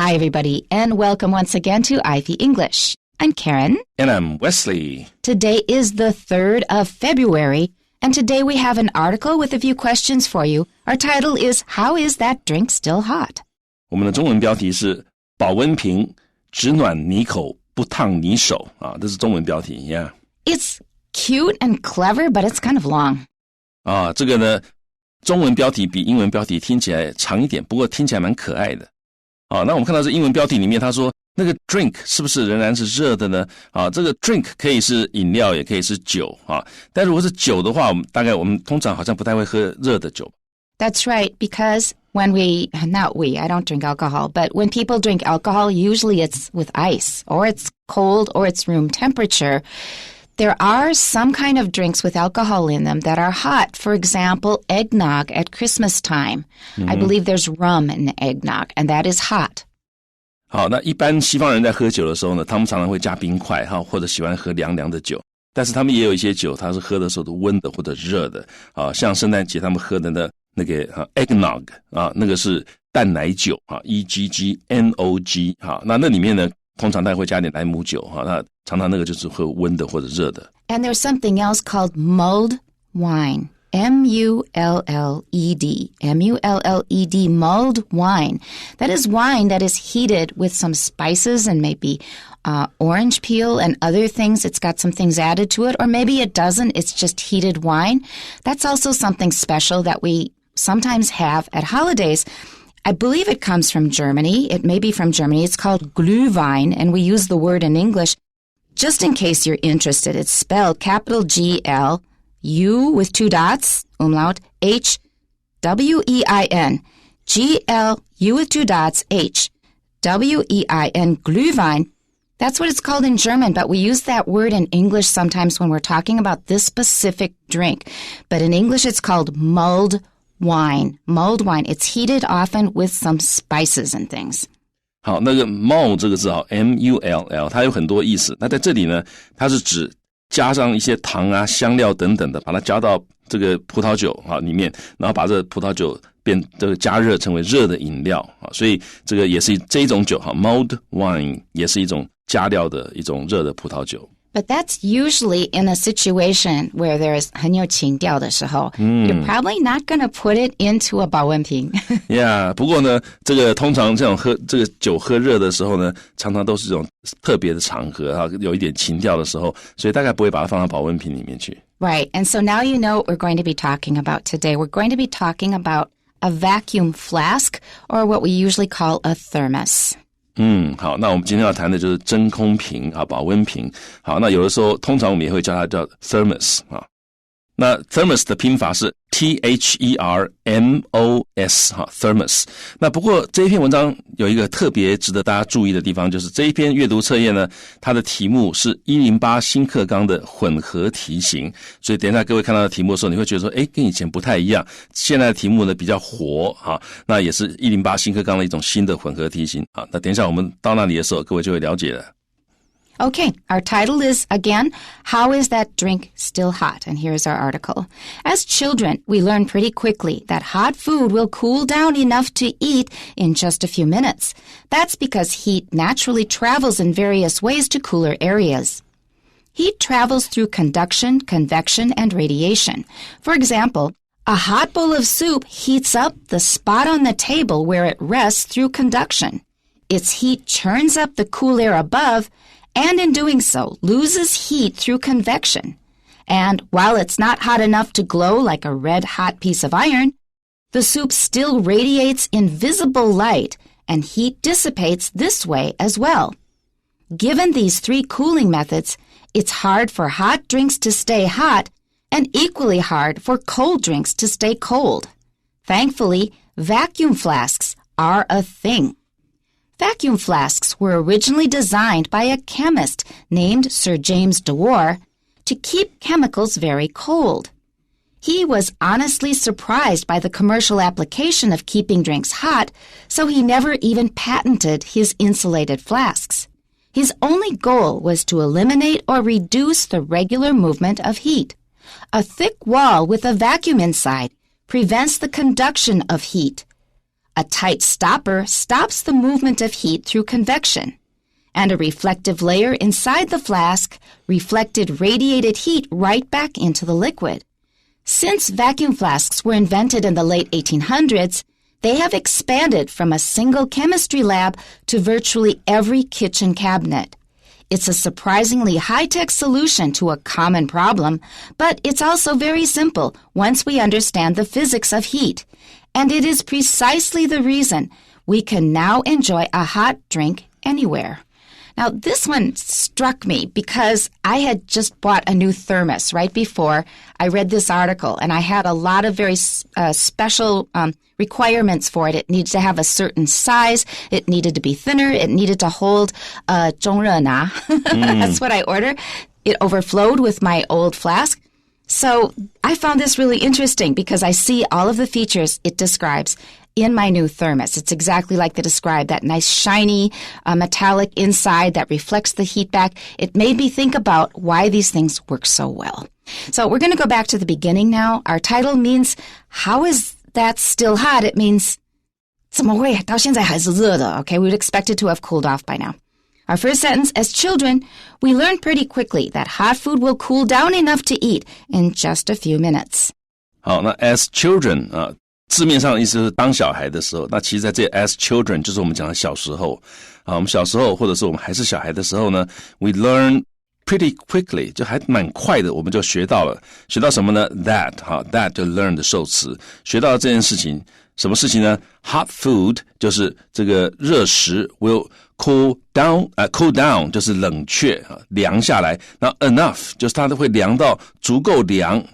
Hi, everybody, and welcome once again to Ivy English. I'm Karen. And I'm Wesley. Today is the 3rd of February, and today we have an article with a few questions for you. Our title is, How is that drink still hot? 我们的中文标题是保温瓶只暖你口不烫你手啊，这是中文标题 yeah. It's cute and clever, but it's kind of long. 啊，这个呢，中文标题比英文标题听起来长一点，不过听起来蛮可爱的。啊，那我们看到这英文标题里面，他说那个 drink 是不是仍然是热的呢？啊，这个 drink 可以是饮料，也可以是酒啊。但如果是酒的话，我们通常好像不太会喝热的酒。That's right, because when I don't drink alcohol, but when people drink alcohol, usually it's with ice, or it's cold, or it's room temperature. There are some kind of drinks with alcohol in them that are hot. For example, eggnog at Christmas time. I believe there's rum in eggnog, and that is hot. 好，那一般西方人在喝酒的时候呢，他们常常会加冰块哈，或者喜欢喝凉凉的酒。但是他们也有一些酒，它是喝的时候都温的或者热的啊，像圣诞节他们喝的那个eggnog 啊，那个是淡奶酒啊 ，EGGNOG 啊，那里面呢，通常他会加点莱姆酒哈，那常常那个就是喝温的或者热的。And there's something else called mulled wine. M-U-L-L-E-D. M-U-L-L-E-D, mulled wine. That is wine that is heated with some spices and maybe orange peel and other things. It's got some things added to it, or maybe it doesn't. It's just heated wine. That's also something special that we sometimes have at holidays. I believe it comes from Germany. It may be from Germany. It's called Glühwein, and we use the word in English. Just in case you're interested, it's spelled capital G-L, U with 2 dots, umlaut, H, W-E-I-N, G-L, U with 2 dots, H, W-E-I-N, Glühwein. That's what it's called in German, but we use that word in English sometimes when we're talking about this specific drink. But in English, it's called mulled wine. Mulled wine. It's heated often with some spices and things. 好，那个 mull 这个字啊 M-U-L-L 它有很多意思。那在这里呢，它是指加上一些糖啊、香料等等的，把它加到这个葡萄酒啊里面，然后把这个葡萄酒这个加热成为热的饮料啊，所以这个也是这一种酒哈 mulled wine 也是一种加料的一种热的葡萄酒。But that's usually in a situation where there's 很有情调的时候 You're probably not going to put it into a 保温瓶。Yeah， 不过呢，这个通常这种这个酒喝热的时候呢，常常都是这种特别的场合啊，有一点情调的时候，所以大概不会把它放到保温瓶里面去。Right, and so now you know what we're going to be talking about today. We're going to be talking about a vacuum flask, or what we usually call a thermos. 好，那我们今天要谈的就是真空瓶啊，保温瓶。好，那有的时候通常我们也会叫它叫 thermos 啊。那 thermos 的拼法是 T-H-E-R-M-O-S 哈 thermos。那不过这一篇文章有一个特别值得大家注意的地方，就是这一篇阅读测验呢，它的题目是108新课纲的混合题型。所以等一下各位看到的题目的时候，你会觉得说，跟以前不太一样。现在的题目呢比较活啊，那也是108新课纲的一种新的混合题型啊。那等一下我们到那里的时候，各位就会了解了。Okay, our title is, again, How is that drink still hot? And here's our article. As children, we learn pretty quickly that hot food will cool down enough to eat in just a few minutes. That's because heat naturally travels in various ways to cooler areas. Heat travels through conduction, convection, and radiation. For example, a hot bowl of soup heats up the spot on the table where it rests through conduction. Its heat churns up the cool air above, and in doing so, loses heat through convection. And while it's not hot enough to glow like a red-hot piece of iron, the soup still radiates invisible light, and heat dissipates this way as well. Given these 3 cooling methods, it's hard for hot drinks to stay hot, and equally hard for cold drinks to stay cold. Thankfully, vacuum flasks are a thing. Vacuum flasks were originally designed by a chemist named Sir James Dewar to keep chemicals very cold. He was honestly surprised by the commercial application of keeping drinks hot, so he never even patented his insulated flasks. His only goal was to eliminate or reduce the regular movement of heat. A thick wall with a vacuum inside prevents the conduction of heat. A tight stopper stops the movement of heat through convection. And a reflective layer inside the flask reflected radiated heat right back into the liquid. Since vacuum flasks were invented in the late 1800s, they have expanded from a single chemistry lab to virtually every kitchen cabinet. It's a surprisingly high-tech solution to a common problem, but it's also very simple once we understand the physics of heat. And it is precisely the reason we can now enjoy a hot drink anywhere. Now, this one struck me because I had just bought a new thermos right before I read this article, and I had a lot of very special requirements for it. It needed to have a certain size. It needed to be thinner. It needed to hold 中热拿. That's what I ordered. It overflowed with my old flask. So I found this really interesting because I see all of the features it describes in my new thermos. It's exactly like they described, that nice shiny metallic inside that reflects the heat back. It made me think about why these things work so well. So we're going to go back to the beginning now. Our title means, how is that still hot? It means, 怎么会到现在还是热的? Okay, we would expect it to have cooled off by now. Our first sentence, as children, we learned pretty quickly that hot food will cool down enough to eat in just a few minutes. 好，那 as children 字面上的意思是当小孩的时候，那其实在这 as children 就是我们讲的小时候啊，我们小时候或者是我们还是小孩的时候呢 we learn pretty quickly 就还蛮快的，我们就学到了，学到什么呢 that 就 learn 的受词，学到这件事情，什么事情呢 hot food 就是这个热食 will cool down 就是冷却凉下来，然后 enough 就是它会凉到足够凉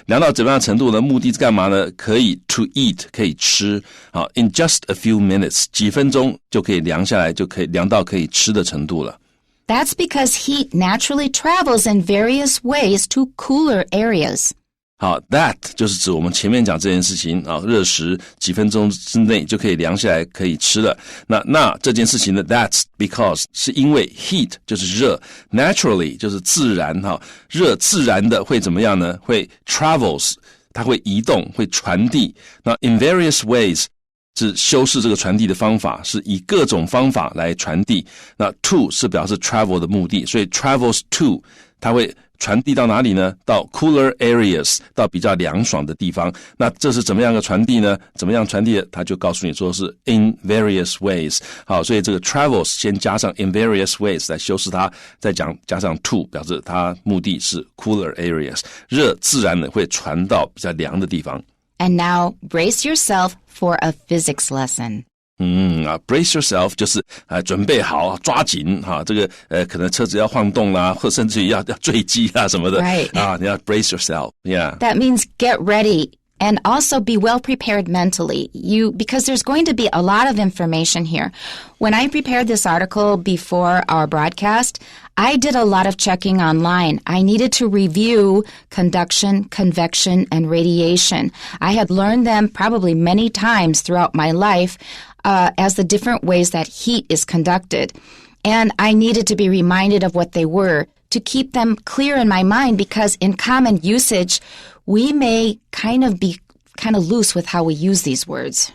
凉到怎么样的程度呢？目的是干嘛呢？可以 to eat 可以吃in just a few minutes 几分钟就可以凉下来，就可以凉到可以吃的程度了。That's because heat naturally travels in various ways to cooler areas. 好 that 就是指我们前面讲这件事情热食几分钟之内就可以凉下来可以吃了。那这件事情呢 that's because 是因为 heat 就是热 naturally 就是自然热自然的会怎么样呢？会 travels 它会移动会传递。那 in various ways 是修饰这个传递的方法，是以各种方法来传递。那 to 是表示 travel 的目的，所以 travels to 它会传递到哪里呢？到 cooler areas 到比较凉爽的地方。那这是怎么样的传递呢？怎么样传递的？他就告诉你说是 in various ways。好，所以这个 travels 先加上 in various ways 来修饰它，再加上 to 表示它目的是 cooler areas， 热自然的会传到比较凉的地方。And now brace yourself for a physics lesson. brace yourself 就是准备好抓紧这个可能车子要晃动啦，或甚至于要坠机啊什么的 Right. 你要 brace yourself. Yeah. That means get ready and also be well prepared mentally. Because there's going to be a lot of information here. When I prepared this article before our broadcast, I did a lot of checking online. I needed to review conduction, convection, and radiation. I had learned them probably many times throughout my life as the different ways that heat is conducted. And I needed to be reminded of what they were to keep them clear in my mind, because in common usage, we may kind of be loose with how we use these words.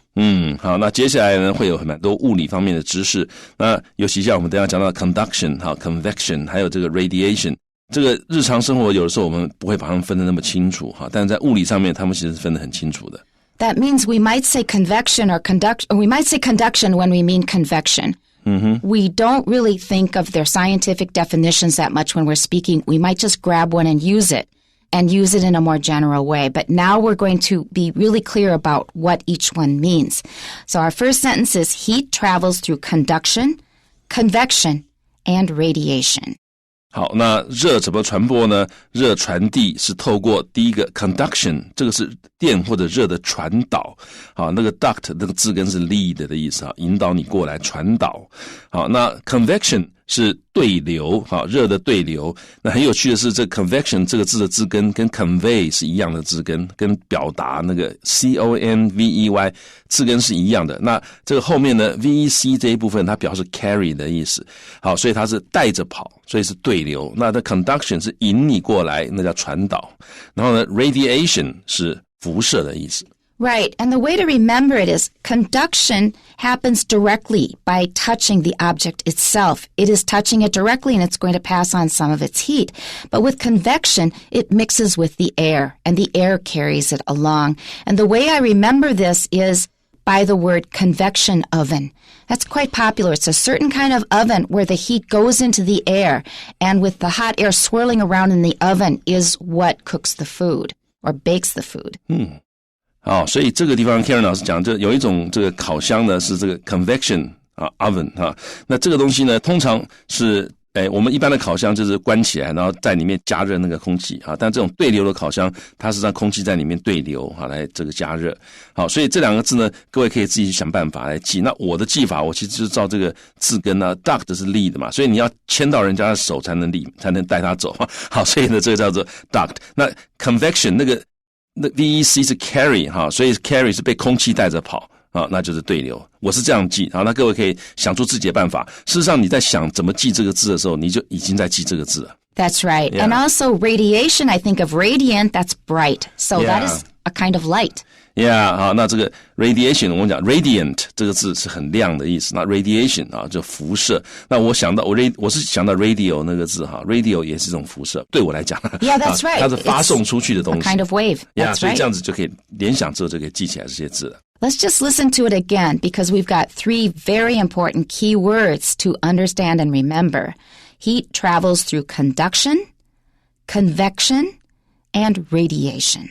好，那接下来呢会有很多物理方面的知识，那尤其像我们等一下讲到 conduction convection 还有这个 radiation， 这个日常生活有的时候我们不会把它们分得那么清楚但是在物理上面他们其实是分得很清楚的。That means we might say convection or we might say conduction when we mean convection. We don't really think of their scientific definitions that much when we're speaking. We might just grab one and use it in a more general way. But now we're going to be really clear about what each one means. So our first sentence is heat travels through conduction, convection, and radiation. 好，那热怎么传播呢？热传递是透过第一个 conduction， 这个是电或者热的传导。好，那个 duct 那个字根是 lead 的意思引导你过来传导。好，那 convection 是对流，热的对流。那很有趣的是，这 convection 这个字的字根跟 convey 是一样的字根，跟表达那个 convey 字根是一样的。那这个后面呢 vec 这一部分它表示 carry 的意思。好，所以它是带着跑，所以是对流。那的 conduction 是引你过来，那叫传导。然后呢 radiation 是辐射的意思。Right, and the way to remember it is conduction happens directly by touching the object itself. It is touching it directly and it's going to pass on some of its heat. But with convection, it mixes with the air and the air carries it along. And the way I remember this is by the word convection oven. That's quite popular. It's a certain kind of oven where the heat goes into the air, and with the hot air swirling around in the oven is what cooks the food or bakes the food. 好，所以这个地方 Karen 老师讲，就有一种这个烤箱呢是这个 convection oven 那这个东西呢通常是我们一般的烤箱就是关起来，然后在里面加热那个空气但这种对流的烤箱它是让空气在里面对流来这个加热。好，所以这两个字呢各位可以自己去想办法来记。那我的记法我其实就是照这个字根duct 是立的嘛，所以你要牵到人家的手才能立，才能带他走。好，所以呢这个叫做 duct。那 convection 那VEC 是 carry 所以 carry 是被空气带着跑那就是对流。我是这样记那各位可以想出自己的办法。事实上你在想怎么记这个字的时候，你就已经在记这个字了。That's right. Yeah. And also radiation, I think of radiant, that's bright. So that is a kind of light. Yeah, 好，那这个 radiation 我们讲 radiant 这个字是很亮的意思。那 radiation 就辐射。那我是想到 radio 那个字radio 也是一种辐射，对我来讲。Yeah, that's right. 它是发送出去的东西。A kind of wave. Yeah, That's 所以 right. 这样子就可以联想之后就可以记起来这些字了。Let's just listen to it again because we've got 3 very important key words to understand and remember. Heat travels through conduction, convection, and radiation.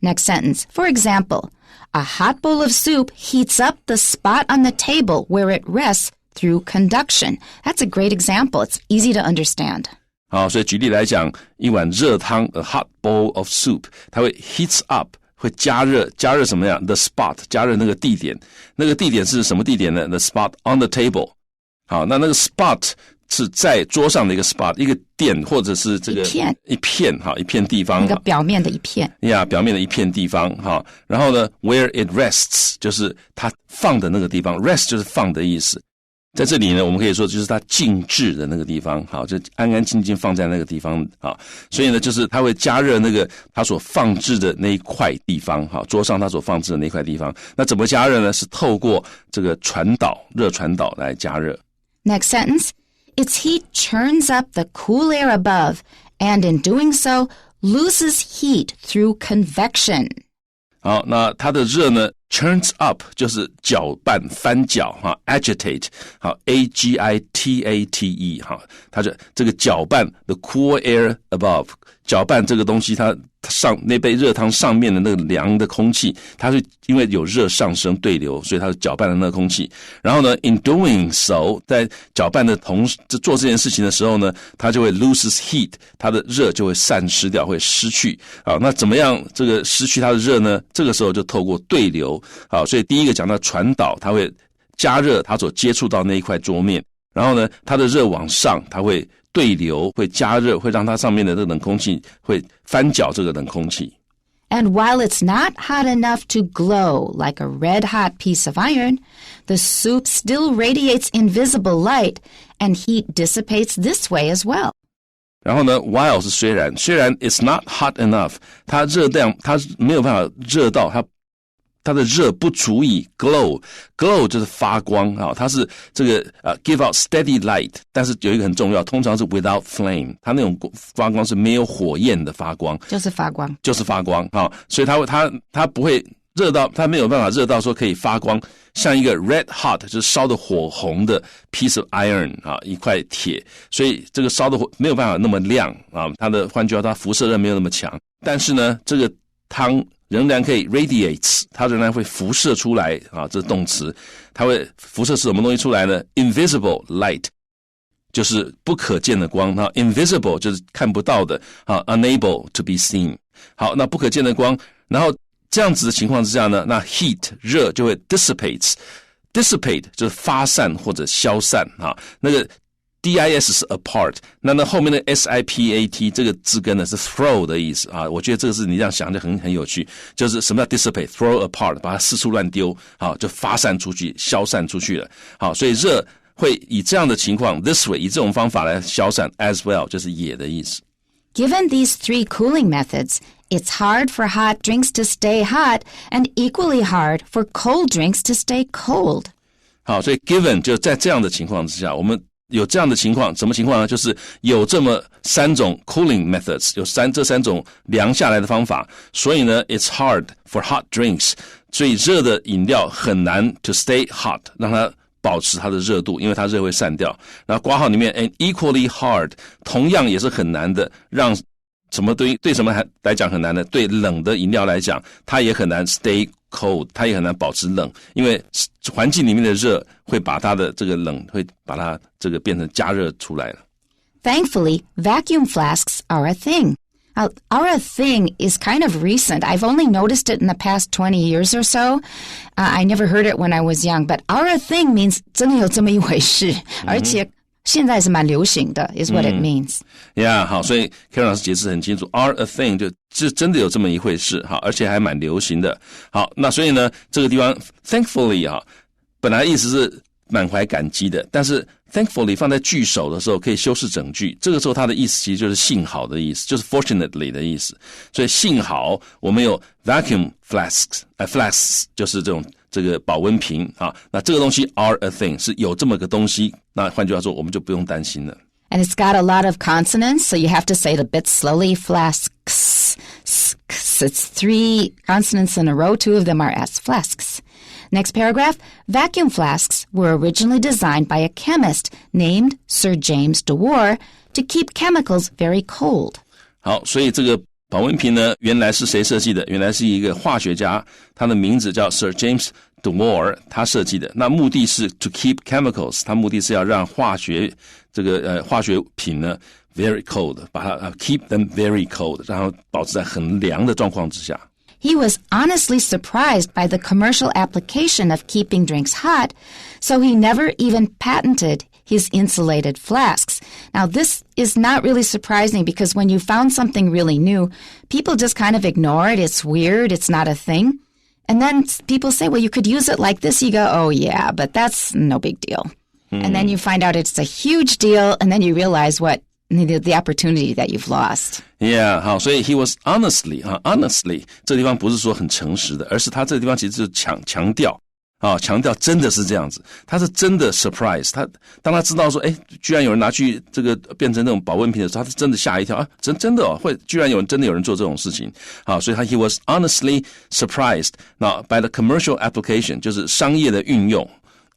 Next sentence. For example, a hot bowl of soup heats up the spot on the table where it rests through conduction. That's a great example. It's easy to understand. 好，所以举例来讲，一碗热汤 a hot bowl of soup 它会 heats up 会加热什么样 the spot 加热那个地点。那个地点是什么地点呢？ The spot on the table。 好，那个 spot 是在桌上的一个 spot， 一个点或者是这个一片地方，那个表面的一片。表面的一片地方。好，然后呢 where it rests 就是它放的那个地方， rest 就是放的意思。在这里呢我们可以说就是它静置的那个地方，好，就安安静静放在那个地方。好，所以呢就是它会加热那个它所放置的那一块地方，好，桌上它所放置的那块地方。那怎么加热呢？是透过这个热传导来加热。 Next sentence. Its heat churns up the cool air above, and in doing so, loses heat through convection. 好，那它的热呢 churns up 就是搅拌翻搅agitate 好 agitate 好，它就这个搅拌 the cool air above 搅拌这个东西，它那杯热汤上面的那个凉的空气，它是因为有热上升对流，所以它就搅拌了那个空气。然后呢 in doing so 在搅拌的做这件事情的时候呢，它就会 loses heat 它的热就会散失掉，会失去。好，那怎么样这个失去它的热呢？这个时候就透过对流。好，所以第一个讲到传导，它会加热它所接触到那一块桌面，然后呢它的热往上，它会对流，会加热，会让它上面的这个冷空气会翻搅这个冷空气。 And while it's not hot enough to glow like a red-hot piece of iron, the soup still radiates invisible light, and heat dissipates this way as well. 然后呢 while 是虽然 it's not hot enough 它热量它没有办法热到它的热不足以 glow 就是发光它是这个give out steady light， 但是有一个很重要，通常是 without flame， 它那种发光是没有火焰的发光，就是发光所以它不会热到，它没有办法热到说可以发光，像一个 red hot 就是烧的火红的 piece of iron 一块铁，所以这个烧的火没有办法那么亮它的换句话它辐射热没有那么强，但是呢这个汤仍然可以 radiates， 它仍然会辐射出来这是动词，它会辐射什么东西出来呢？ invisible light 就是不可见的光invisible 就是看不到的unable to be seen。 好，那不可见的光，然后这样子的情况之下呢，那 heat 热就会 dissipate 就是发散或者消散那个DIS 是 apart， 那后面的 SIPAT 这个字根呢是 throw 的意思我觉得这个字你这样想就很有趣，就是什么叫 dissipate throw apart 把它四处乱丢就发散出去消散出去了。好，所以热会以这样的情况 this way 以这种方法来消散 as well 就是也的意思。Given these three cooling methods, it's hard for hot drinks to stay hot and equally hard for cold drinks to stay cold. 好，所以 given 就在这样的情况之下，我们有这样的情况，什么情况呢？就是有这么三种 cooling methods， 有这三种凉下来的方法，所以呢 it's hard for hot drinks， 所以热的饮料很难 to stay hot， 让它保持它的热度，因为它热会散掉。然后括号里面 and equally hard， 同样也是很难的，让什么对什么来讲很难的，对冷的饮料来讲，它也很难 stay cold， 它也很难保持冷，因为环境里面的热会把它的这个冷会把它这个变成加热出来了。Thankfully, vacuum flasks are a thing. Our a thing is kind of recent. I've only noticed it in the past 20 years or so. I never heard it when I was young, but our a thing means 真的有这么一回事，而且现在是蛮流行的 is what it means. Yeah, 好，所以 Karen 老师解释很清楚 ，are a thing 就真的有这么一回事，好，而且还蛮流行的。好，那所以呢，这个地方 thankfully 啊，本来意思是满怀感激的，但是 thankfully 放在句首的时候可以修饰整句，这个时候它的意思其实就是幸好的意思，就是 fortunately 的意思。所以幸好我们有 vacuum flasks 就是这个保温瓶啊，那这个东西 are a thing 是有这么个东西，那换句话说我们就不用担心了。And it's got a lot of consonants, so you have to say it a bit slowly. Flasks. It's three consonants in a row. Two of them are S. Flasks. Next paragraph. Vacuum flasks were originally designed by a chemist named Sir James Dewar to keep chemicals very cold. 好，所以这个保温瓶呢，原来是谁设计的？原来是一个化学家，他的名字叫 Sir James Dewar， 他设计的。那目的是 to keep chemicals， 他目的是要让化学品呢 very cold， 把它keep them very cold， 让它保持在很凉的状况之下。He was honestly surprised by the commercial application of keeping drinks hot, so he never even patented his insulated flasks. Now, this is not really surprising because when you found something really new, people just kind of ignore it. It's weird. It's not a thing. And then people say, well, you could use it like this. You go, oh, yeah, but that's no big deal. And then you find out it's a huge deal, and then you realize what the opportunity that you've lost. Yeah, 好，所以 he was honestly 这个地方不是说很诚实的，而是他这个地方其实就是强调真的是这样子，他是真的 surprise， 当他知道说，居然有人拿去这个变成那种保温瓶的时候，他是真的吓一跳啊，真的哦，居然有人做这种事情，好，所以he was honestly surprised now by the commercial application， 就是商业的运用。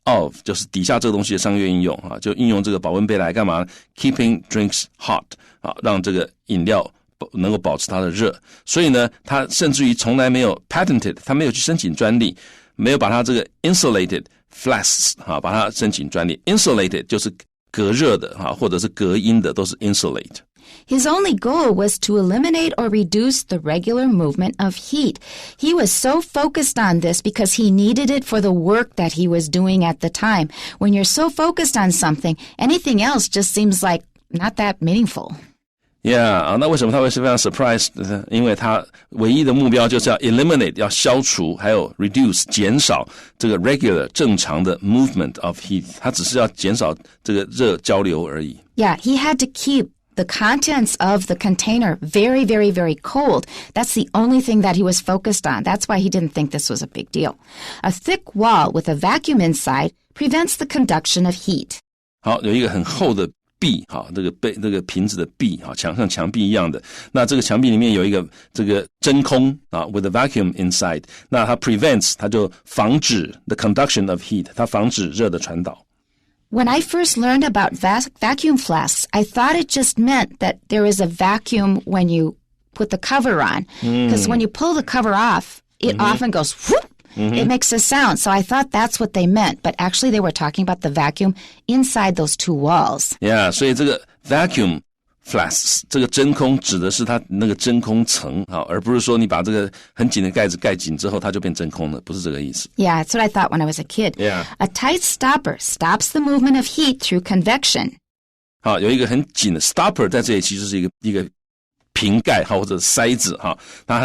of 就是底下这个东西的商业应用啊，就应用这个保温杯来干嘛 ？Keeping drinks hot 啊，让这个饮料能够保持它的热。所以呢，他甚至于从来没有 patented， 他没有去申请专利，没有把它这个 insulated flasks 啊，把它申请专利。insulated 就是隔热的啊，或者是隔音的，都是 insulate。His only goal was to eliminate or reduce the regular movement of heat. He was so focused on this because he needed it for the work that he was doing at the time. When you're so focused on something, anything else just seems like not that meaningful. Yeah, 那为什么他会是非常 surprised 呢？因为他唯一的目标就是要 eliminate， 要消除，还有 reduce， 减少这个 regular 正常的 movement of heat。他只是要减少这个热交流而已。Yeah, he had to keep the contents of the container very, very, very cold. That's the only thing that he was focused on. That's why he didn't think this was a big deal. A thick wall with a vacuum inside prevents the conduction of heat. 好，有一个很厚的壁，好，这个瓶子的壁，好，像墙壁一样的。那这个墙壁里面有一个这个真空啊 ，with a vacuum inside。那它 prevents， 它就防止 the conduction of heat， 它防止热的传导。When I first learned about vacuum flasks, I thought it just meant that there is a vacuum when you put the cover on. Because when you pull the cover off, it often goes whoop. It makes a sound. So I thought that's what they meant. But actually they were talking about the vacuum inside those two walls. Yeah, 所以这个 vacuum flasks 这个真空指的是它那个真空层，而不是说你把这个很紧的盖子盖紧之后它就变真空了，不是这个意思。Yeah, that's what I thought when I was a kid. Yeah. A tight stopper stops the movement of heat through convection. 好，有一个很紧的 stopper 在这里其实是一个瓶盖或者塞子哈，那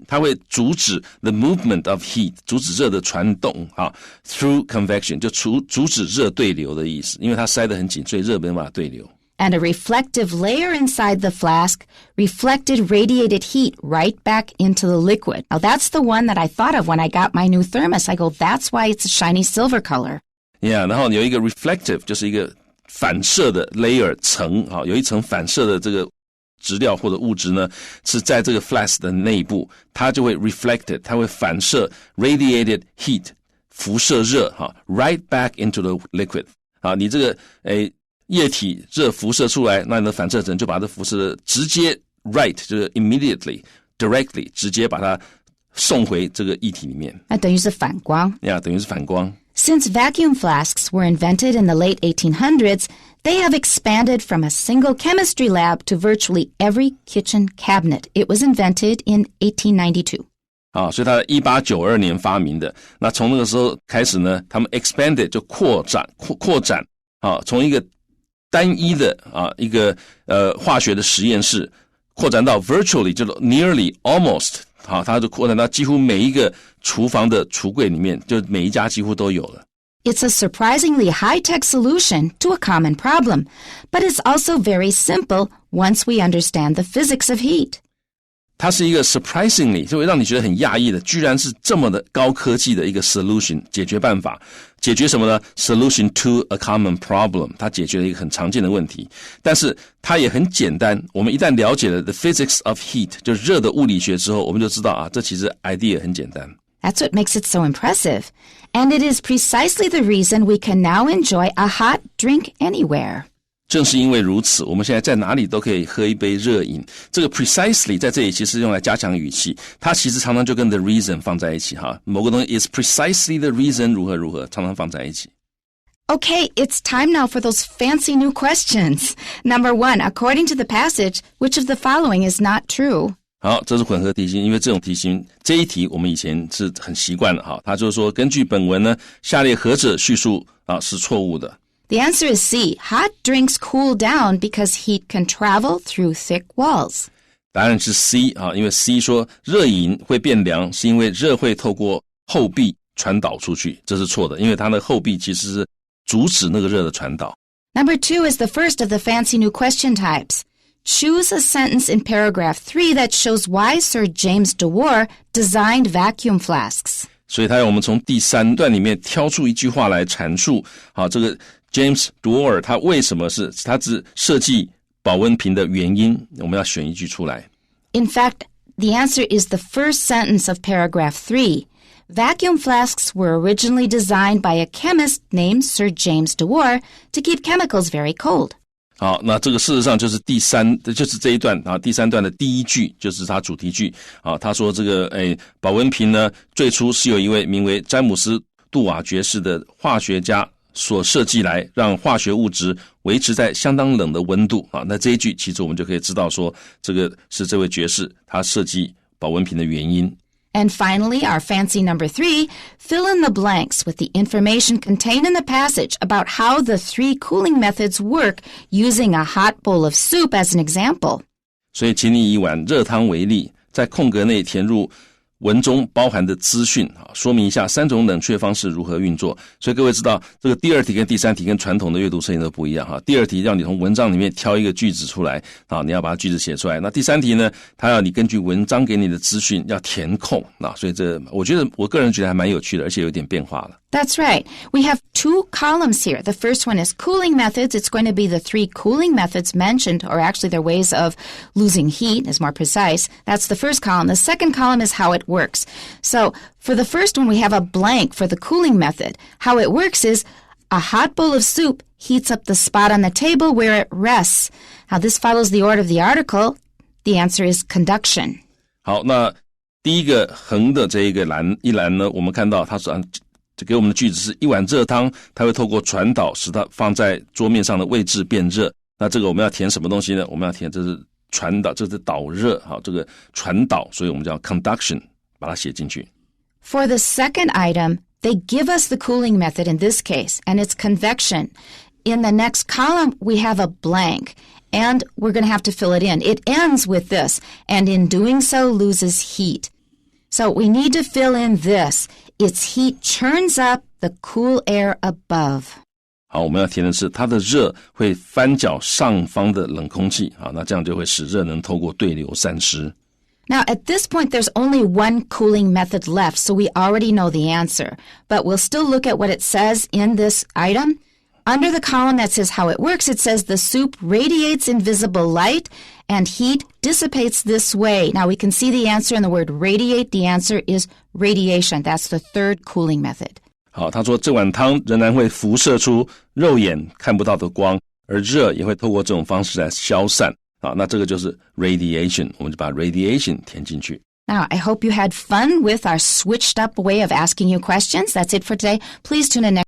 它会阻止 the movement of heat， 阻止热的传动哈 ，through convection 就阻止热对流的意思，因为它塞得很紧，所以热没办法对流。and a reflective layer inside the flask reflected radiated heat right back into the liquid. Now, that's the one that I thought of when I got my new thermos. I go, that's why it's a shiny silver color. Yeah, 然后有一个 reflective 就是一个反射的 layer 层，有一层反射的这个质料或者物质呢，是在这个 flask 的内部，它就会 reflected， 它会反射 radiated heat 辐射热right back into the liquid。你这个液体热辐射出来，那你的反射层就把这辐射直接 right 就是 immediately directly 直接把它送回这个液体里面。那等于是反光。等于是反光。Since vacuum flasks were invented in the late 1800s, they have expanded from a single chemistry lab to virtually every kitchen cabinet. It was invented in 1892. 所以它1892年发明的。那从那个时候开始呢，他们 expanded 就扩展，从一个单一的一个化学的实验室扩展到 virtually 就是 nearly almost。它就扩展到几乎每一个厨房的橱柜里面，就每一家几乎都有了。It's a surprisingly high-tech solution to a common problem, but it's also very simple once we understand the physics of heat. 它是一个 surprisingly 就会让你觉得很讶异的，居然是这么的高科技的一个 solution 解决办法。解决什么呢？ Solution to a common problem， 它解决了一个很常见的问题，但是它也很简单。我们一旦了解了 the physics of heat 就热的物理学之后，我们就知道这其实 idea 很简单。That's what makes it so impressive. And it is precisely the reason we can now enjoy a hot drink anywhere. 正是因为如此，我们现在在哪里都可以喝一杯热饮。这个 precisely 在这里其实用来加强语气，它其实常常就跟 the reason 放在一起某个东西 is precisely the reason 如何如何，常常放在一起。Okay, it's time now for those fancy new questions. Number 1, according to the passage, which of the following is not true? 好，这是混合题型，因为这种题型这一题我们以前是很习惯了它就是说根据本文呢，下列何者叙述是错误的。The answer is C. Hot drinks cool down because heat can travel through thick walls. 答案是 C 因为 C 说热饮会变凉是因为热会透过厚壁传导出去，这是错的，因为它的厚壁其实是阻止那个热的传导。Number 2 is the first of the fancy new question types. Choose a sentence in paragraph 3 that shows why Sir James Dewar designed vacuum flasks. 所以他要我们从第3段里面挑出一句话来阐述这个James Dewar 他为什么他只设计保温瓶的原因，我们要选一句出来。In fact, the answer is the first sentence of paragraph 3. Vacuum flasks were originally designed by a chemist named Sir James Dewar to keep chemicals very cold. 好，那这个事实上就是就是这一段第3段的第一句就是它主题句他说这个保温瓶呢最初是有一位名为詹姆斯杜瓦爵士的化学家所设计来让化学物质维持在相当冷的温度那这一句其实我们就可以知道说这个是这位爵士他设计保温瓶的原因。And finally, our fancy number 3, fill in the blanks with the information contained in the passage about how the 3 cooling methods work using a hot bowl of soup as an example. 所以请你以碗热汤为例，在空格内填入文中包含的资讯说明一下3种冷却方式如何运作。所以各位知道这个第2题跟第3题跟传统的阅读测验都不一样第2题让你从文章里面挑一个句子出来你要把句子写出来。那第3题呢，它要你根据文章给你的资讯要填空所以这我个人觉得还蛮有趣的，而且有点变化了。That's right. We have 2 columns here. The first one is cooling methods. It's going to be the 3 cooling methods mentioned, or actually their ways of losing heat is more precise. That's the first column. The second column is how it works. So for the first one, we have a blank for the cooling method. How it works is a hot bowl of soup heats up the spot on the table where it rests. Now this follows the order of the article. The answer is conduction. 好，那第一个横的这一栏呢，我们看到它是给我们的句子是一碗热汤，它会透过传导使它放在桌面上的位置变热。那这个我们要填什么东西呢？我们要填这是传导，这是导热这个传导，所以我们叫 conduction， 把它写进去。For the second item, they give us the cooling method in this case, and it's convection. In the next column, we have a blank, and we're going to have to fill it in. It ends with this, and in doing so loses heat. So we need to fill in this. Its heat churns up the cool air above. 好，我们要填的是它的热会翻搅上方的冷空气。好，那这样就会使热能透过对流散失。Now, at this point, there's only one cooling method left, so we already know the answer. But we'll still look at what it says in this item. Under the column that says how it works, it says the soup radiates invisible light and heat dissipates this way. Now, we can see the answer in the word radiate. The answer is radiation. That's the third cooling method. 好，他说这碗汤仍然会辐射出肉眼看不到的光，而热也会透过这种方式来消散。好，那这个就是 radiation， 我们就把 radiation 填进去。Now, I hope you had fun with our switched up way of asking you questions. That's it for today. Please tune in next